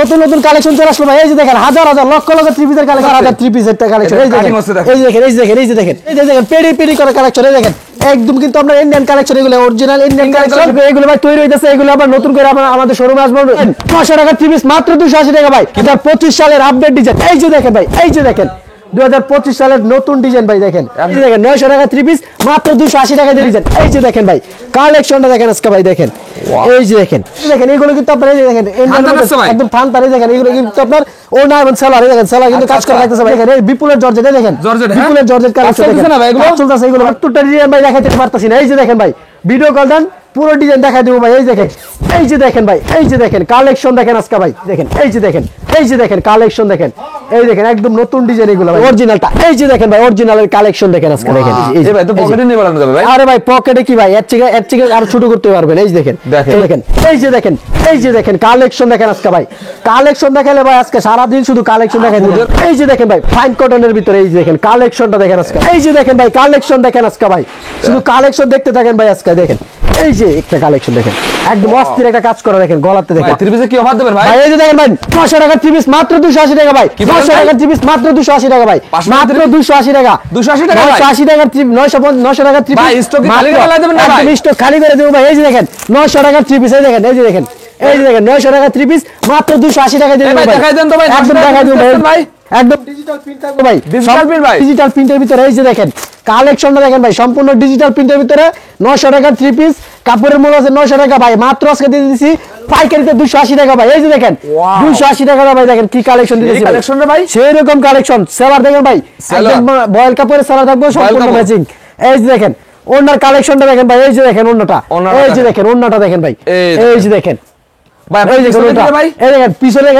নতুন নতুন কালেকশন চলে আসলো ভাই। এই যে দেখেন হাজার হাজার লক্ষ লক্ষ থ্রি পিসের কালেকশন, হাজার থ্রি পিসের কালেকশন। এই দেখেন এই যে দেখেন এই যে দেখেন এই যে দেখেন এই যে দেখেন পেডি পেডি করে কালেকশন। এই দেখেন একদম কিন্তু আমরা ইন্ডিয়ান কালেকশন, এগুলো অরিজিনাল ইন্ডিয়ান কালেকশন। এগুলো ভাই তৈরি হইতাছে, এগুলো আবার নতুন করে আমাদের শোরুমে আসবে। 900 টাকা থ্রি পিস মাত্র 280 টাকা ভাই। 2025 সালের আপডেট ডিজাইন। এই যে দেখেন ভাই, এই যে দেখেন 2025 সালের নতুন ডিজাইন ভাই। দেখেন এই যে দেখেন 900 টাকা থ্রি পিস মাত্র 280 টাকা দিয়ে ডিজাইন। এই যে দেখেন ভাই কালেকশনটা দেখেন আজকে ভাই। দেখেন এই যে দেখেন দেখেন এগুলো কিন্তু আপনার এই যে দেখেন একদম ফান্তারে। দেখেন এগুলো কিন্তু আপনার ওনা এবং সেলার। দেখেন সেলার কিন্তু কাজ করে রাখতেছে ভাই। দেখেন এই বিপুলের জর্জেট, দেখেন বিপুলের জর্জেট কালেকশন দেখেন না ভাই। এগুলো চলতেছে, এগুলো প্রত্যেকটা ডিজাইন ভাই দেখাইতে পারতাছি না। এই যে দেখেন ভাই ভিডিও কল দেন পুরো ডিজাইন দেখাই দেবো ভাই। এই দেখেন এই যে দেখেন ভাই, এই যে দেখেন কালেকশন দেখেন আজকে ভাই। দেখেন এই যে দেখেন এই যে দেখেন কালেকশন দেখেন। এই দেখেন একদম নতুন ডিজাইন এগুলো ভাই, অরিজিনালটা। এই যে দেখেন ভাই অরিজিনালের কালেকশন দেখেন আজকে। দেখেন এই ভাই তো পকেটে নিয়ে বানানো যাবে ভাই। আরে ভাই পকেটে কি ভাই, এর থেকে আর ছোট করতে পারবেন। এই যে দেখেন দেখেন এই যে দেখেন এই যে দেখেন কালেকশন দেখেন আজকে ভাই। কালেকশন দেখালে ভাই আজকে সারা দিন শুধু কালেকশন দেখাই দেব। এই যে দেখেন ভাই ফাইন কটনের ভিতরে এই যে দেখেন কালেকশনটা দেখেন আজকে। এই যে দেখেন ভাই কালেকশন দেখেন আজকে ভাই, শুধু কালেকশন দেখতে থাকেন ভাই আজকে। দেখেন এই যে একটা কালেকশন দেখেন একদম অস্থির একটা কাজ করা। দেখেন গলাতে দেখেন থ্রি পিসে কি অফার দেবেন ভাই? এই যে দেখেন ভাই 900 টাকা থ্রি পিস মাত্র 280 টাকা ভাই। 900 টাকা থ্রি পিস মাত্র 280 টাকা ভাই, মাত্র 280 টাকা। 280 টাকা 980 টাকা 900 টাকা থ্রি পিস ভাই। স্টক খালি করে দেবেন না ভাই, স্টক খালি করে দেব ভাই। এই যে দেখেন 900 টাকা থ্রি পিস। এই দেখেন এই যে দেখেন এই যে দেখেন 900 টাকা থ্রি পিস মাত্র 280 টাকা দিয়ে দেব ভাই। দেখাই দেন তো ভাই, একদম দেখাই দেব ভাই। একদম ডিজিটাল প্রিন্ট থাকবে ভাই, ডিজিটাল প্রিন্ট ভাই, ডিজিটাল প্রিন্টের ভিতরে। এই যে দেখেন কালেকশনটা দেখেন ভাই সম্পূর্ণ ডিজিটাল প্রিন্টের ভিতরে 900 টাকা থ্রি পিস। কাপড়ের মূল্য আছে 900 টাকা ভাই, মাত্র আজকে দিয়ে দিয়েছি পাইকারিতে 280 টাকা ভাই। এই যে দেখেন 280 টাকা ভাই। দেখেন কি কালেকশন দিয়েছি কালেকশনটা ভাই, সেই রকম কালেকশন। সেলার দেখেন ভাই একদম বয়েল কাপড়ের সেলার থাকবে সম্পূর্ণ ম্যাচিং। এই যে দেখেন ওন্নার কালেকশনটা দেখেন ভাই। এই যে দেখেন ওন্নাটা, এই যে দেখেন ওন্নাটা দেখেন ভাই। এই যে দেখেন ভাই এই দেখেন ভাই, এই দেখেন পিছনে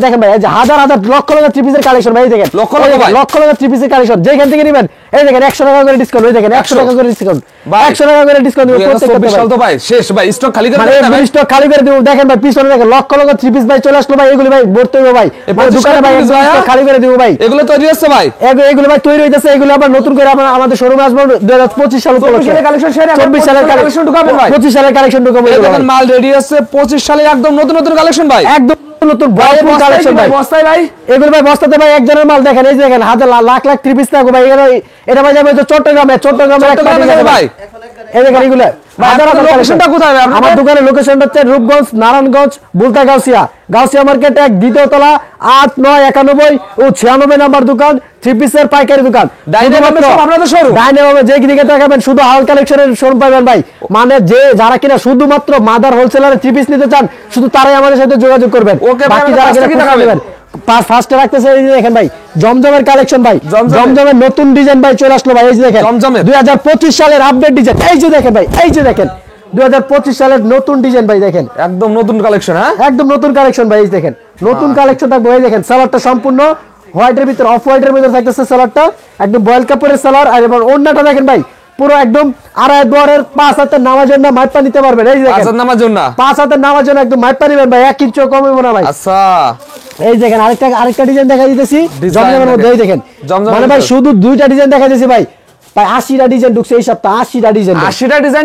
দেখেন ভাই এই যে হাজার হাজার লক্ষ লক্ষ থ্রি পিসের কালেকশন ভাই। দেখেন লক্ষ লক্ষ থ্রি পিসের কালেকশন যেখান থেকে নেবেন। এই দেখেন 100 টাকা করে ডিসকাউন্ট। এই দেখেন 100 টাকা করে ডিসকাউন্ট, 100 টাকা করে ডিসকাউন্ট দিব প্রত্যেকটা সাল তো ভাই। শেষ ভাই স্টক খালি করে দেন ভাই, স্টক খালি করে দিব। দেখেন ভাই পিছনে দেখেন লক্ষ লক্ষ থ্রি পিস ভাই চলে আসলো ভাই। এগুলো ভাই ভরতে হবে ভাই, দোকানে ভাই স্টক খালি করে দিব ভাই। এগুলো তৈরি হচ্ছে ভাই, এগুলো ভাই তৈরি হইতাছে। এগুলো আবার নতুন করে আমাদের শোরুমে আসবে 2025 সাল উপলক্ষে। কালেকশন সেরা 24 সালের কালেকশন ঢুকাবেন ভাই, 25 সালের কালেকশন ঢুকাবেন। দেখেন মাল রেডি আছে 25 সালের একদম নতুন নতুন কালেকন ভাই, একদম নতুন ভরপুর কালেকশন ভাই। বস্তায় ভাই এগুলো ভাই বস্তাতে ভাই একজনের মাল। দেখেন এই যে দেখেন হাজার লাখ লাখ থ্রি পিস থাকবে ভাই। এটা ভাই যাবে তো চট্টগ্রামে একটা ভাই। এই দেখেন এগুলো লোকেশনটা কোথায় ভাই? আমার দোকানের লোকেশনটা হচ্ছে রূপগঞ্জ, নারায়ণগঞ্জ, বুলতা গাউসিয়া মার্কেট 1 দ্বিতীয় তলা 8 9 91 ও 96 নাম্বার দোকান। থ্রি পিসের পাইকারি দোকান। আপনাদের শোরুম ডাইনামে যে দিকে তাকাবেন শুধু হাল কালেকশনের শোরুম পাবেন ভাই। মানে যে যারা কিনা শুধুমাত্র মাদার হোলসেলারে থ্রি পিস নিতে চান শুধু তারাই আমাদের সাথে যোগাযোগ করবেন। বাকি যারা কিনা তাকাবেন ফার্স্টে রাখতেছে। এই যে দেখেন ভাই জমজমের কালেকশন ভাই, জমজমের নতুন ডিজাইন ভাই চলে আসলো ভাই। এই যে দেখেন 2025 সালের আপডেট ডিজাইন। এই যে দেখেন ভাই, এই যে দেখেন 2025 সালের নতুন ডিজাইন ভাই। দেখেন একদম নতুন কালেকশন, হ্যাঁ একদম নতুন কালেকশন ভাই। এই দেখেন নতুন কালেকশন থাকবে। এই দেখেন সালোয়ারটা সম্পূর্ণ হোয়াইটের ভিতরে অফ হোয়াইটের ভিতরে থাকতেছে সালোয়ারটা, একদম বয়েল কাপড়ের সালোয়ার। আর এবার ওন্নাটা দেখেন ভাই পুরো একদম আড়াই দুয়ারের 5 হাতের নামার জন্য মাইপা নিতে পারবেন। এই যে দেখেন 5 হাতের নামার জন্য 5 হাতের নামার জন্য একদম মাইপা নেবেন ভাই, 1 ইঞ্চিও কম হবে না ভাই। আচ্ছা এই দেখেন আরেকটা ডিজাইন দেখাই দিতেছি জমজমের মধ্যে। এই দেখেন মানে ভাই শুধু দুইটা ডিজাইন দেখাই দিতেছি ভাই। ভাই 80টা ডিজাইন ঢুকছে এই সপ্তাহে, 80টা ডিজাইন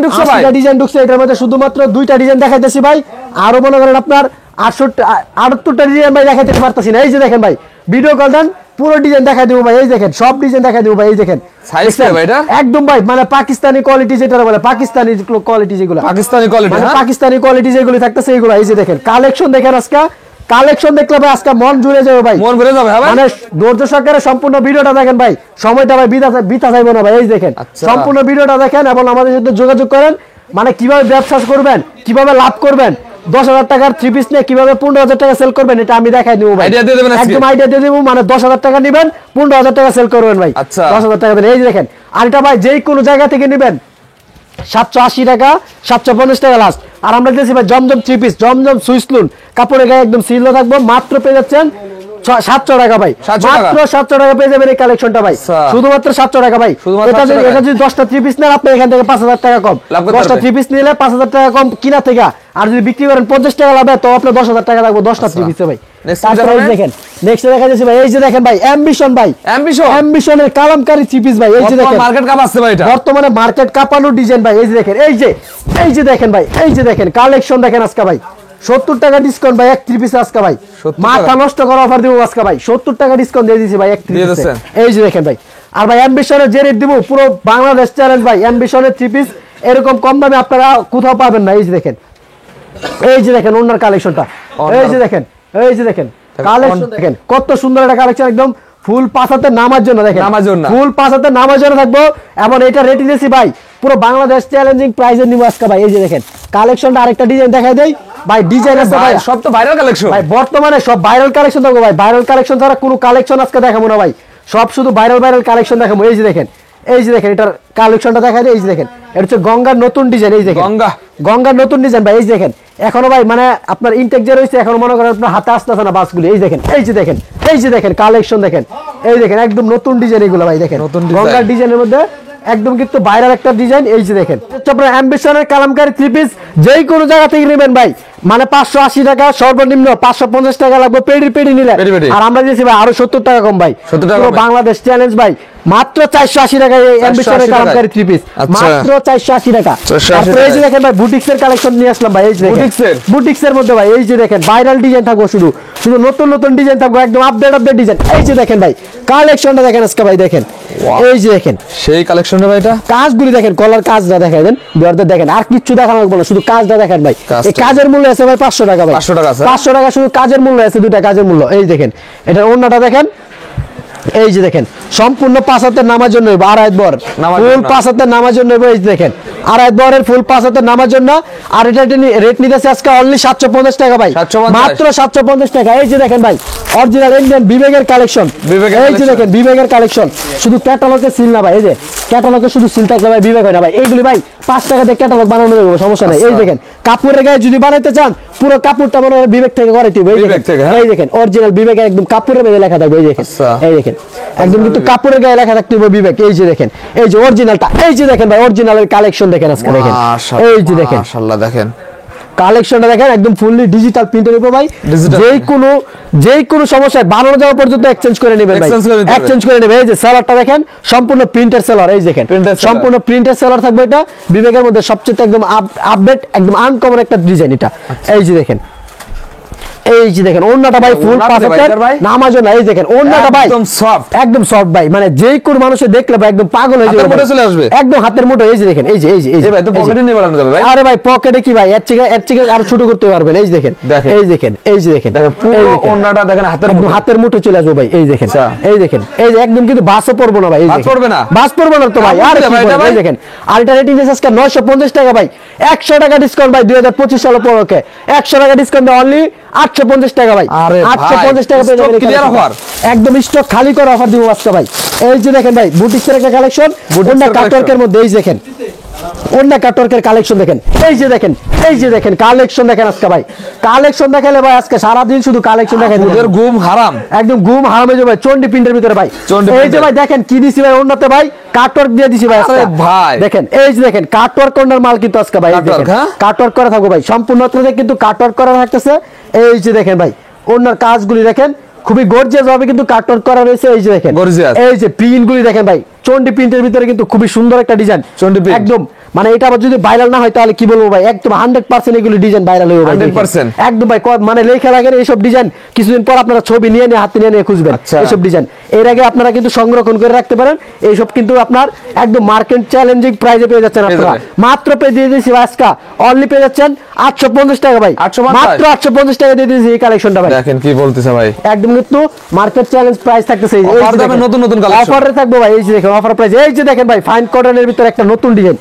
ঢুকছে ভাই, 80টা ডিজাইন ঢুকছে। এটার মধ্যে শুধুমাত্র দুইটা ডিজাইন দেখাইতেছি ভাই। আরো মনে করেন আপনার 78টা ডিজাইন ভাই দেখাইতে পারতাছি না। এই যে দেখেন ভাই ভিডিও কল দেন পুরো ডিজাইন দেখাই দেবো ভাই। এই দেখেন সব ডিজাইন দেখাই দেবো ভাই। এই দেখেন সাইজটা ভাই এটা একদম ভাই মানে পাকিস্তানি কোয়ালিটি যেটা বলে, পাকিস্তানি কোয়ালিটি যেগুলো, পাকিস্তানি কোয়ালিটি মানে পাকিস্তানি কোয়ালিটি যেগুলো থাকতেছে এগুলো। এই যে দেখেন কালেকশন দেখেন আজকে, কালেকশন দেখলে ভাই আজকে মন জুড়ে যাবে ভাই, মন ভরে যাবে মানে ধৈর্য সহকারে সম্পূর্ণ ভিডিওটা দেখেন ভাই। সময়টা ভাই বিতা যাইবো না ভাই। এই দেখেন সম্পূর্ণ ভিডিওটা দেখেন এবং আমাদের সাথে যোগাযোগ করেন। মানে কিভাবে ব্যবসা করবেন, কিভাবে লাভ করবেন, 10,000 টাকার থ্রি পিস নিয়ে কিভাবে 15,000 টাকা সেল করবেন এটা আমি দেখাই দেবো ভাই। একদম আইডিয়া দিয়ে দেবো। মানে 10,000 টাকা নিবেন 15,000 টাকা সেল করবেন ভাই। 10,000 টাকা দেন। এই যে দেখেন আরেকটা ভাই যেই কোনো জায়গা থেকে নিবেন 780 টাকা 750 টাকা লাস্ট। আর আমরা দিয়েছি ভাই জমজম থ্রি পিস, জমজম সুইসলুন কাপড়ের গায়ে একদম সিল থাকবো। মাত্র পেয়ে যাচ্ছেন 700 টাকা ভাই, মাত্র 700 টাকা পেয়ে যাবেন এই কালেকশনটা ভাই, শুধুমাত্র 700 টাকা ভাই। এটা যদি 10টা থ্রি পিস নেন আপনি এখান থেকে 5,000 টাকা কম, 10টা থ্রি পিস নিলে 5,000 টাকা কম কিনা থেকে। আর যদি বিক্রি করেন 50 টাকা লাভ তো আপনার 10,000 টাকা লাগবে 10টা থ্রি পিসে ভাই। দেখেন নেক্সট দেখা যাচ্ছে ভাই। এই যে দেখেন ভাই অ্যাম্বিশন ভাই, অ্যাম্বিশনের কালামকারী থ্রি পিস ভাই। এই যে দেখেন মার্কেট কাঁপাচ্ছে ভাই, এটা বর্তমানে মার্কেট কাঁপানো ডিজাইন ভাই। এই যে দেখেন এই যে দেখেন ভাই, এই যে দেখেন কালেকশন দেখেন আজকে ভাই 70 টাকা ডিসকাউন্ট ভাই এক 3 পিস আজকে ভাই মাথা নষ্ট করা অফার দিব আজকে ভাই 70 টাকা ডিসকাউন্ট দিয়ে দিয়েছি ভাই এক 3 পিস এই যে দেখেন ভাই আর ভাই অ্যাম্বিশনের যে রেট দিব পুরো বাংলাদেশ চ্যালেঞ্জ ভাই অ্যাম্বিশনের 3 পিস এরকম কম দামে আপনারা কোথাও পাবেন না এই যে দেখেন ওনার কালেকশনটা এই যে দেখেন কালেকশন দেখেন কত সুন্দর একটা কালেকশন একদম ফুল পাঁচাতে নামার জন্য দেখেন ফুল পাঁচাতে নামার জন্য থাকবো এবং এটা রেট দিয়েছি ভাই পুরো বাংলাদেশ চ্যালেঞ্জিং প্রাইজে নিব আজকে ভাই এই যে দেখেন কালেকশনটা আরেকটা ডিজাইন দেখাই দেই ভাই ডিজাইন আছে ভাই সব তো ভাইরাল কালেকশন ভাই বর্তমানে সব ভাইরাল কালেকশন থাকবে ভাই ভাইরাল কালেকশন ছাড়া কোনো কালেকশন আজকে দেখাবো না ভাই সব শুধু ভাইরাল কালেকশন দেখাবো এই যে দেখেন এটার কালেকশনটা দেখা যায় এই যে দেখেন এটা হচ্ছে গঙ্গার নতুন ডিজাইন এই যে দেখেন গঙ্গার নতুন ডিজাইন ভাই এই যে দেখেন এখনো ভাই মানে আপনার ইনটেক যে রয়েছে এখনো মনে করেন আপনার হাতে আসতেছে না বাসগুলি এই যে দেখেন কালেকশন দেখেন এই দেখেন একদম নতুন ডিজাইন এগুলো ভাই দেখেন গঙ্গার ডিজাইনের মধ্যে একদম কিন্তু ভাইরাল একটা ডিজাইন এই যে দেখেন আপনার অ্যাম্বিশনের কালামকারী 3 পিস যেই কোনো জায়গা থেকে নেবেন ভাই মানে 580 টাকা সর্বনিম্ন 550 টাকা লাগবে পেডি নিলে আর আমরা দিয়েছি ভাই আরো 70 টাকা কম ভাই পুরো বাংলাদেশ চ্যালেঞ্জ ভাই মাত্র 480 টাকা এই অ্যাম্বিশনের কালামকারী 3 পিস মাত্র 480 টাকা তারপরে এই যে দেখেন ভাই বুটিক্সের কালেকশন নিয়ে আসলাম ভাই এই যে বুটিক্সের মধ্যে ভাই এই যে দেখেন ভাইরাল ডিজাইন থাকবে শুধু নতুন ডিজাইন থাকবে একদম আপডেট ডিজাইন এই যে দেখেন ভাই কালেকশনটা দেখেন আজকে ভাই দেখেন এই যে দেখেন সেই কালেকশনটা ভাই এটা কাজগুলি দেখেন কলার কাজটা দেখাই দেন বিয়ারদের দেখেন আর কিছু দেখানো লাগবে না শুধু কাজটা দেখেন ভাই এই কাজের মূল্য আছে ভাই 500 টাকা ভাই 500 টাকা আছে 500 টাকা শুধু কাজের মূল্য আছে দুইটা কাজের মূল্য এই দেখেন এটা ওন্নাটা দেখেন এই যে দেখেন সম্পূর্ণ 5 হাতের নামার জন্য আড়াই বর ফুল 5 হাতের নামার জন্য এই যে দেখেন আড়াই বরের ফুল 5 হাতের নামার জন্য আর এটা রেট নিতেছে আজকে অনলি 750 টাকা ভাই মাত্র 750 টাকা এই যে দেখেন ভাই অরিজিনাল ইন্ডিয়ান বিবেকের কালেকশন এই যে দেখেন বিবেকের কালেকশন শুধু ক্যাটালগে সিল না ভাই এই যে ক্যাটালগে শুধু সিল থাকলে ভাই বিবেক হয় না ভাই এইগুলি ভাই 5 টাকা দিয়ে ক্যাটালগ বানানো যাবে সমস্যা নাই এই দেখেন কাপড়ের গায়ে যদি বানাইতে চান পুরো কাপড়টা মনে হয় বিবেক থেকে করাইতে হবে এই দেখেন অরিজিনাল বিবেকের একদম কাপড়ের মধ্যে লেখা থাকবে এই দেখেন একদম কিন্তু কাপড়ের গায়ে লেখা থাকতে হবে বিবেক এই যে দেখেন এই যে অরিজিনালটা এই যে দেখেন ভাই অরিজিনালের কালেকশন দেখেন আজকে দেখেন এই যে দেখেন মাশাআল্লাহ দেখেন কালেকশনটা দেখেন একদম ফুললি ডিজিটাল প্রিন্টের উপর ভাই যেই কোনো সমস্যা বানানো যাওয়া পর্যন্ত এক্সচেঞ্জ করে নেবেন ভাই এক্সচেঞ্জ করে নেবেন এই যে সেলারটা দেখেন সম্পূর্ণ প্রিন্টের সেলার এই দেখেন সম্পূর্ণ প্রিন্টের সেলার থাকবে এটা বিবেকের মধ্যে সবচেয়ে একদম আপডেট একদম আনকমন একটা ডিজাইন এটা এই যে দেখেন ওন্নাটা ভাই ফুল পাঁচের নামাজ না এই দেখেন ওন্নাটা ভাই একদম সফট ভাই মানে যে কোন মানুষে দেখলে ভাই একদম পাগল হয়ে যাবে একদম হাতের মুঠো এই যে দেখেন এই যে ভাই তো পকেটে নিয়ে বানানো যাবে ভাই আরে ভাই পকেটে কি ভাই এর থেকে আরো ছোট করতে পারবেন এই যে দেখেন এই যে দেখেন পুরো ওন্নাটা দেখেন হাতের মুঠো চলে আসবে ভাই এই দেখেন এই যে একদম কিন্তু বাসও পড়বো না ভাই এই দেখেন বাস পড়বে না তো ভাই আর এই দেখেন আর এটা রেটিং আছে আজকে 950 টাকা ভাই 100 টাকা ডিসকাউন্ট ভাই 2025 সাল উপলক্ষে 100 টাকা ডিসকাউন্ট অনলি 850 টাকা ভাই 850 টাকা পেয়ে যাবেন ক্লিয়ার অফার একদম স্টক খালি করে অফার দিব আজকে ভাই এই যে দেখেন ভাই বুটিক্সের একটা কালেকশন ওন্না কাটওয়ার্কের মধ্যে এই দেখেন ওন্না কাটওয়ার্কের কালেকশন দেখেন এই যে দেখেন কালেকশন দেখেন আজকে ভাই কালেকশন দেখালে ভাই আজকে সারা দিন শুধু কালেকশন দেখাই ওদের ঘুম হারাম একদম ঘুম হারাম হয়ে যাবে চন্ডি প্রিন্টের ভিতরে ভাই এই যে ভাই দেখেন কি দিছি ভাই ওন্নাতে ভাই কাটওয়ার্ক দিয়ে দিছি ভাই আরে ভাই দেখেন এই যে দেখেন কাটওয়ার্ক কর্নার মাল কিন্তু আজকে ভাই কাটওয়ার্ক করা থাকবে ভাই সম্পূর্ণ কিন্তু কাটওয়ার্ক করা থাকতেছে এই যে দেখেন ভাই ওনার কাজগুলি দেখেন খুবই গর্জিয়াস ভাবে কিন্তু কাটওয়ার্ক করা রয়েছে এই যে দেখেন এই যে প্রিন্টগুলি দেখেন ভাই চন্ডি প্রিন্টের ভিতরে কিন্তু খুবই সুন্দর একটা ডিজাইন একদম মানে এটা আবার যদি ভাইরাল না হয় তাহলে কি বলবো ভাই একদম 100% এগুলো ডিজাইন ভাইরাল হবে ভাই 100% একদম ভাই মানে লেখা লাগে এইসব ডিজাইন কিছুদিন পর আপনারা ছবি নিয়ে হাতে নিয়ে খুঁজবেন এইসব ডিজাইন এর আগে আপনারা কিন্তু সংরক্ষণ করে রাখতে পারেন এইসব কিন্তু আপনার একদম মার্কেট চ্যালেঞ্জিং প্রাইসে পেয়ে যাচ্ছেন আপনারা মাত্র পেয়ে দিয়ে দিয়েছি আজকে অনলি পেয়ে যাচ্ছেন 850 টাকা ভাই মাত্র 850 টাকা দিয়ে দিয়েছি এই কালেকশনটা ভাই দেখেন কি বলতেছে ভাই একদম কিন্তু মার্কেট চ্যালেঞ্জ প্রাইস থাকতেছে এই নতুন কালেকশন অফারে থাকবে ভাই এই যে দেখেন অফার প্রাইস এই যে দেখেন ভাই ফাইন কটনের ভিতরে একটা নতুন ডিজাইন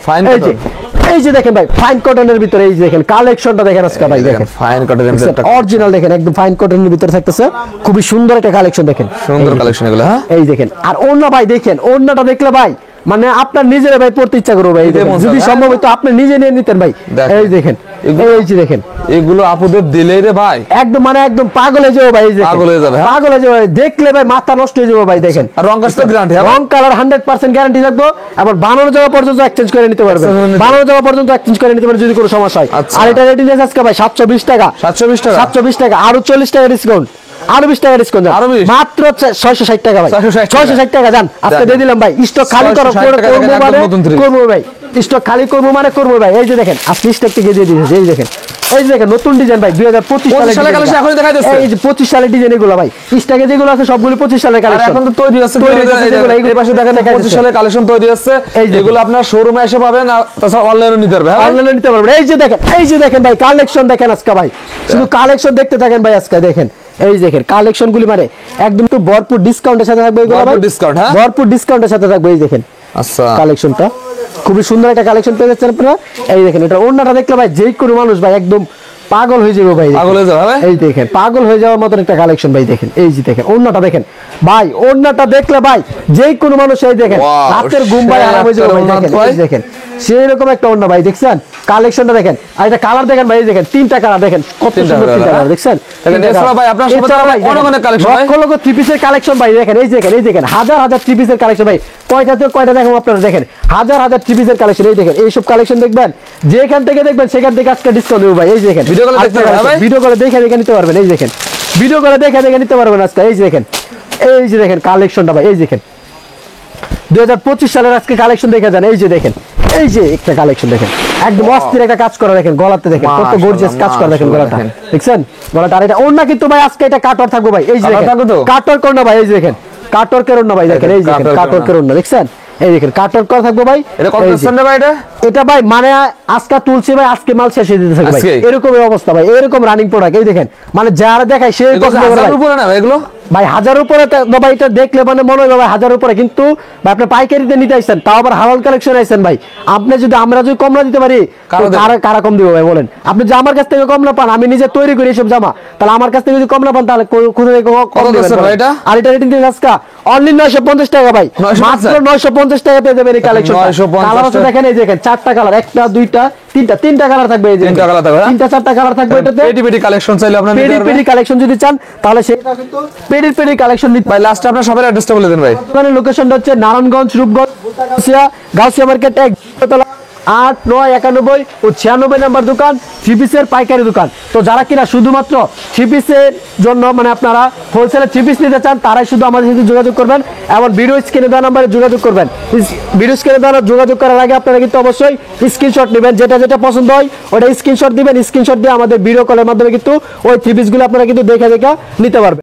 এই যে দেখেন ভাই ফাইন কটনের ভিতরে এই যে দেখেন কালেকশনটা দেখেন আজকে ভাই দেখেন ফাইন কটনের ভিতরে অরিজিনাল দেখেন একদম ফাইন কটনের ভিতরে থাকতেছে খুবই সুন্দর একটা কালেকশন দেখেন সুন্দর কালেকশন এগুলো হ্যাঁ এই দেখেন আর ওন্না ভাই দেখেন ওন্নাটা দেখলে ভাই মানে আপনার নিজের ভাই পড়তে ইচ্ছা করবে ভাই যদি সম্ভব হতো আপনি নিজে নিয়ে নিতেন ভাই এই দেখেন এই যে দেখেন এগুলো আপুদের দিলে রে ভাই একদম মানে একদম পাগল হয়ে যাবে ভাই এই দেখেন পাগল হয়ে যাবে পাগল হয়ে যাবে দেখলে ভাই মাথা নষ্ট হয়ে যাবে ভাই দেখেন আর রং কালার গ্যারান্টি রং কালার 100% গ্যারান্টি থাকবে আবার বানানো যাওয়া পর্যন্ত এক্সচেঞ্জ করে নিতে পারবেন বানানো যাওয়া পর্যন্ত এক্সচেঞ্জ করে নিতে পারবেন যদি কোনো সমস্যা হয় আর এটা রেটিং আছে আজকে ভাই 720 টাকা 720 টাকা আরো 40 টাকা ডিসকাউন্ট আরো 20 টাকা ডিসকাউন্ট মাত্র 660 টাকা ভাই 660 টাকা জান আজকে দিয়ে দিলাম ভাই স্টক খালি করো করবো ভাই স্টক খালি করবো মানে করবো ভাই। এই যে দেখেন আজকে স্টক থেকে দিয়ে দিয়েছে, এই যে দেখেন, এই যে দেখেন নতুন ডিজাইন ভাই 2025 সালের কালেকশন এখনই দেখাই যাচ্ছে। এই যে 25 সালের ডিজাইন এগুলো ভাই, স্টকে যেগুলো আছে সবগুলো 25 সালের আর কালেকশন। এখন তো তৈরি আছে, এই পাশে দেখেন 25 সালের কালেকশন তৈরি আছে। এই যে এগুলো আপনার শোরুমে এসে পাবেন, আর তাছাড়া অনলাইনে নিতে পারবে। হ্যাঁ অনলাইনে নিতে পারবেন। এই যে দেখেন ভাই কালেকশন দেখেন আজকে ভাই, শুধু কালেকশন দেখতে থাকেন ভাই। আজকে দেখেন এই যে দেখেন কালেকশন গুলি মানে একদম তো ভরপুর ডিসকাউন্টের সাথে থাকবে এগুলো ভাই, ভরপুর discount, হ্যাঁ? ভরপুর ডিসকাউন্টের সাথে থাকবে। এই দেখেন আচ্ছা, কালেকশনটা খুবই সুন্দর একটা কালেকশন পেয়ে যাচ্ছেন আপনারা। এই দেখেন এটা ওড়নাটা দেখলে ভাই যে কোনো মানুষ ভাই একদম পাগল হয়ে যাবে ভাই। পাগল হয়ে যাবে ভাই। এই দেখেন পাগল হয়ে যাওয়ার মতন একটা কালেকশন ভাই। দেখেন এই যে দেখেন ওড়নাটা দেখেন ভাই, ওড়নাটা দেখলে ভাই যে কোনো মানুষ এই দেখেন Wow, রাতের ঘুম ভাই আরাম হয়ে যাবে ভাই। ওড়না দেখেন ভাই। এই দেখেন সেই রকম একটা ওড়না ভাই, দেখছেন কালেকশনটা দেখেন। আর এটা কালার দেখেন ভাই, এই দেখেন তিনটা কালার দেখেন কত তিনটা সুন্দর, তিনটা colour, কালার দেখছেন। দেখেন, তিনটা এছাড়া colour। ভাই আপনার সাথে এছাড়া আরো ভাই অনেক দেখেন, অনেক collection ভাই। লক্ষ লক্ষ থ্রি পিসের কালেকশন ভাই। দেখেন এই দেখেন, এই দেখেন হাজার হাজার থ্রি পিসের কালেকশন ভাই। কয়টাতে কয়টা দেখেন আপনারা, দেখেন হাজার হাজার থ্রি পিসের কালেকশন। এই দেখেন এইসব কালেকশন দেখবেন, যেখান থেকে দেখবেন সেখান থেকে আজকে ডিসকাউন্ট দেবো ভাই। এই যে দেখেন Video call দেখতে পারবেন, ভাই? ভিডিও করে দেখে দেখে নিতে পারবেন। এই দেখেন ভিডিও করে দেখে দেখে নিতে পারবেন আজকে। এই যে দেখেন, এই যে দেখেন কালেকশনটা ভাই। এই দেখেন 2025 সালের আজকে কালেকশন দেখে যান। এই যে দেখেন, এই যে একটা কালেকশন দেখেন একদম অস্থির একটা কাজ করা। দেখেন গলাতে দেখেন কত মাশাআল্লাহ, গর্জিয়াস কাজ করা। দেখেন গলাটা দেখেন। দেখছেন গলাটা। আর এটা ওড়না কিন্তু ভাই আজকে এটা কাটর থাকবে ভাই। এই যে কাটওয়ার দেখেন থাকবে তো? কাটর করনা ভাই। এই যে দেখেন কাটর কেরন না ভাই। দেখেন এই যে দেখেন কাটওয়ার কাটর কেরন না, দেখছেন এই দেখেন কাটর করা থাকবে ভাই। এটা কত এই যে। পার্সেন্ট ভাই এটা? এটা ভাই মানে আজকে তুলছি ভাই, আজকে মাল শেষ হয়ে দিতেছে ভাই। আজকে? এরকম অবস্থা ভাই, এরকম রানিং প্রোডাক্ট। এই দেখেন মানে যারা দেখায় সে এগুলো পছন্দ করে ভাই। 1000 উপরে না ভাই এগুলো? ভাই হাজার উপরে ভাই, এটা দেখলে মানে মনে হয় ভাই হাজার উপরে, কিন্তু ভাই আপনি পাইকারিতে নিতে আসছেন, তাও আবার হালাল কালেকশন আইছেন ভাই। আপনি যদি আমরা যদি কম না দিতে পারি কারা তো দেবে? কারা কম দিবে ভাই বলেন? আপনি যে আমার কাছ থেকে কম না পান, আমি নিজে তৈরি করি এসব জামা, তাহলে আমার কাছ থেকে যদি কম না পান তাহলে কোথা থেকে কম কত দিবেন দিচ্ছেন বলেন? ভাই এটা? আর এটা রেটিং দিন আজকে অনলি 950 টাকা ভাই, 950? মাত্র 950 টাকা পেয়ে যাবেন এই কালেকশন। 950 কালার আছে দেখেন, এই দেখেন চারটা কালার, একটা দুইটা তিনটা কালার থাকবে। এই যে তিনটা colour থাকবে, হ্যাঁ? তিনটা চারটা কালার থাকবে এটাতে। পেটি পেটি কালেকশন চাইলে আপনারা নিতে পেডি পারবেন। পেডি কালেকশন যদি চান তাহলে সেটা কিন্তু পেডি কালেকশন নিতে। ভাই লাস্টে আপনার সবার অ্যাড্রেসটা বলে দেন ভাই। দোকানের লোকেশনটা হচ্ছে নারায়ণগঞ্জ, রূপগঞ্জ, গাউসিয়া মার্কেট 1 8 9 91 ও 96 নাম্বার দোকান, থ্রি পিসের পাইকারি দোকান। তো যারা কিনা শুধুমাত্র থ্রি পিসের জন্য মানে আপনারা হোলসেলে থ্রি পিস নিতে চান, তারাই শুধু আমাদের সাথে যোগাযোগ করবেন এবং ভিডিও স্ক্রিনে দেওয়া নাম্বারে যোগাযোগ করবেন। ভিডিও স্ক্রিনে দেওয়া যোগাযোগ করার আগে আপনারা কিন্তু অবশ্যই স্ক্রিনশট নেবেন, যেটা যেটা পছন্দ হয় ওটা স্ক্রিনশট দিবেন। স্ক্রিনশট দিয়ে আমাদের ভিডিও কলের মাধ্যমে কিন্তু ওই থ্রি পিসগুলো আপনারা কিন্তু দেখে নিতে পারবেন।